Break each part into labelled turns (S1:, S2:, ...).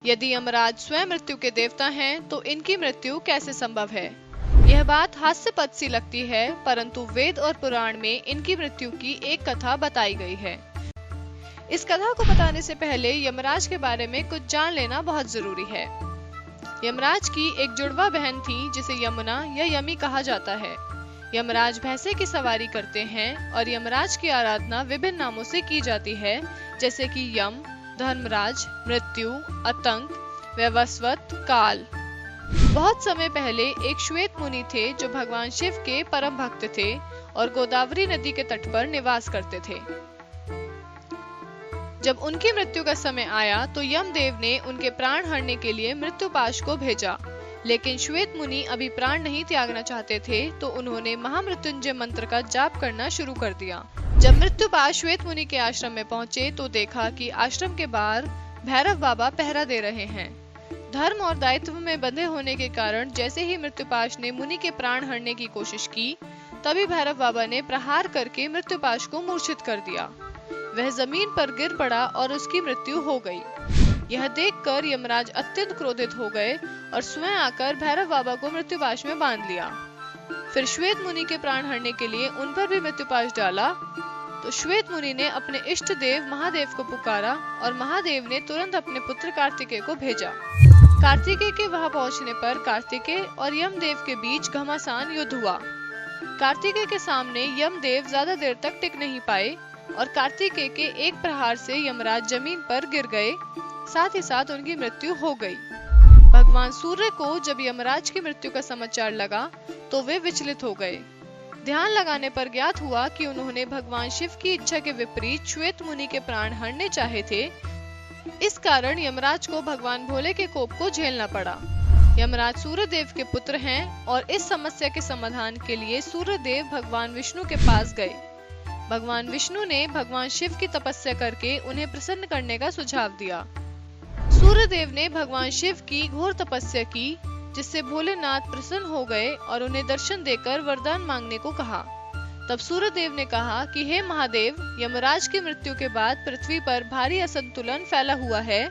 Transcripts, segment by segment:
S1: यदि यमराज स्वयं मृत्यु के देवता हैं, तो इनकी मृत्यु कैसे संभव है? यह बात हास्यपद सी लगती है, परंतु वेद और पुराण में इनकी मृत्यु की एक कथा बताई गई है। इस कथा को बताने से पहले यमराज के बारे में कुछ जान लेना बहुत जरूरी है। यमराज की एक जुड़वा बहन थी जिसे यमुना या यमी कहा जाता है। यमराज भैंसे की सवारी करते हैं और यमराज की आराधना विभिन्न नामों से की जाती है, जैसे कि यम, धर्मराज, मृत्यु, आतंक, वैवस्वत, काल। बहुत समय पहले एक श्वेत मुनि थे जो भगवान शिव के परम भक्त थे और गोदावरी नदी के तट पर निवास करते थे। जब उनकी मृत्यु का समय आया तो यमदेव ने उनके प्राण हरने के लिए मृत्युपाश को भेजा, लेकिन श्वेत मुनि अभी प्राण नहीं त्यागना चाहते थे, तो उन्होंने महामृत्युंजय मंत्र का जाप करना शुरू कर दिया। जब मृत्युपाश श्वेत मुनि के आश्रम में पहुंचे तो देखा कि आश्रम के बाहर भैरव बाबा पहरा दे रहे हैं। धर्म और दायित्व में बंधे होने के कारण जैसे ही मृत्युपाश ने मुनि के प्राण हरने की कोशिश की, तभी भैरव बाबा ने प्रहार करके मृत्युपाश को मूर्छित कर दिया। वह जमीन पर गिर पड़ा और उसकी मृत्यु हो गई। यह देखकर यमराज अत्यंत क्रोधित हो गए और स्वयं आकर भैरव बाबा को मृत्युपाश में बांध लिया। फिर श्वेत मुनि के प्राण हरने के लिए उन पर भी मृत्युपाश डाला, तो श्वेत मुनि ने अपने इष्ट देव महादेव को पुकारा और महादेव ने तुरंत अपने पुत्र कार्तिकेय को भेजा। कार्तिकेय के वहां पहुंचने पर कार्तिकेय और यमदेव के बीच घमासान युद्ध हुआ। कार्तिकेय के सामने यमदेव ज्यादा देर तक टिक नहीं पाए और कार्तिकेय के एक प्रहार से यमराज जमीन पर गिर गए, साथ ही साथ उनकी मृत्यु हो गई। भगवान सूर्य को जब यमराज की मृत्यु का समाचार लगा तो वे विचलित हो गए। ध्यान लगाने पर ज्ञात हुआ कि उन्होंने भगवान शिव की इच्छा के विपरीत श्वेत मुनि के प्राण हरने चाहे थे। इस कारण यमराज को भगवान भोले के कोप को झेलना पड़ा। यमराज सूर्यदेव के पुत्र हैं और इस समस्या के समाधान के लिए सूर्यदेव भगवान विष्णु के पास गए। भगवान विष्णु ने भगवान शिव की तपस्या करके उन्हें प्रसन्न करने का सुझाव दिया। सूर्यदेव ने भगवान शिव की घोर तपस्या की, जिससे भोलेनाथ प्रसन्न हो गए और उन्हें दर्शन देकर वरदान मांगने को कहा। तब सूर्यदेव ने कहा कि हे महादेव, यमराज की मृत्यु के बाद पृथ्वी पर भारी असंतुलन फैला हुआ है,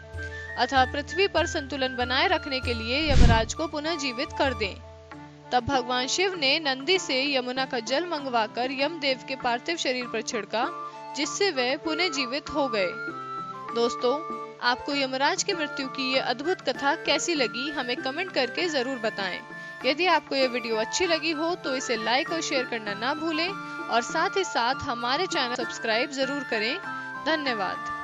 S1: अतः पृथ्वी पर संतुलन बनाए रखने के लिए यमराज को पुनः जीवित कर दें। तब भगवान शिव ने नंदी से यमुना का जल मंगवाकर यमदेव के पार्थिव शरीर पर छिड़का, जिससे वे पुनः जीवित हो गए। दोस्तों, आपको यमराज की मृत्यु की ये अद्भुत कथा कैसी लगी, हमें कमेंट करके जरूर बताएं। यदि आपको ये वीडियो अच्छी लगी हो तो इसे लाइक और शेयर करना ना भूलें और साथ ही साथ हमारे चैनल सब्सक्राइब जरूर करें। धन्यवाद।